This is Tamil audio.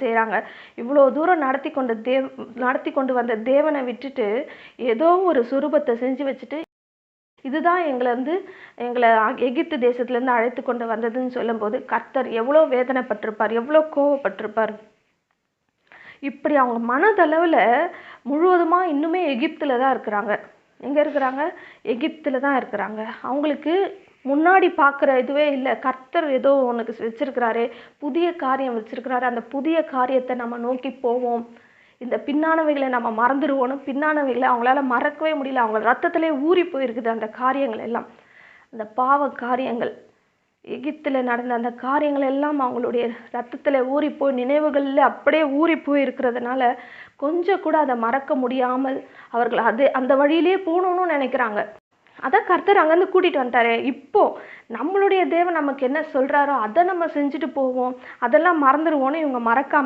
செய்கிறாங்க. இவ்வளோ தூரம் நடத்தி கொண்டு வந்த தேவனை விட்டுட்டு ஏதோ ஒரு சுரூபத்தை செஞ்சு வச்சுட்டு, இதுதான் எங்களை எகிப்து தேசத்துலேருந்து அழைத்து கொண்டு வந்ததுன்னு சொல்லும்போது கர்த்தர் எவ்வளோ வேதனைப்பட்டிருப்பார், எவ்வளோ கோவப்பட்டிருப்பார். இப்படி அவங்க மனதளவில் முழுவதுமாக இன்னுமே எகிப்தில் தான் இருக்கிறாங்க. எங்கே இருக்கிறாங்க? எகிப்தில் தான் இருக்கிறாங்க. அவங்களுக்கு முன்னாடி பார்க்குற இதுவே இல்லை. கர்த்தர் ஏதோ உனக்கு வச்சிருக்கிறாரே, புதிய காரியம் வச்சிருக்கிறாரு, அந்த புதிய காரியத்தை நம்ம நோக்கி போவோம், இந்த பின்னானவைகளை நம்ம மறந்துடுவோன்னு பின்னானவைகளை அவங்களால மறக்கவே முடியல. அவங்க ரத்தத்திலே ஊறி போயிருக்குது அந்த காரியங்கள் எல்லாம். அந்த பாவ காரியங்கள், எகிப்தில் நடந்த அந்த காரியங்கள் எல்லாம் அவங்களுடைய ரத்தத்தில் ஊறி போய் நினைவுகளில் அப்படியே ஊறி போய் இருக்கிறதுனால கொஞ்சம் கூட அதை மறக்க முடியாமல் அவர்கள் அந்த வழியிலே போகணும்னு நினைக்கிறாங்க. அதான் கர்த்தர் அங்கேருந்து கூட்டிகிட்டு வந்துட்டாரே. இப்போ நம்மளுடைய தேவன் நமக்கு என்ன சொல்கிறாரோ அதை நம்ம செஞ்சுட்டு போவோம், அதெல்லாம் மறந்துடுவோன்னு இவங்க மறக்காம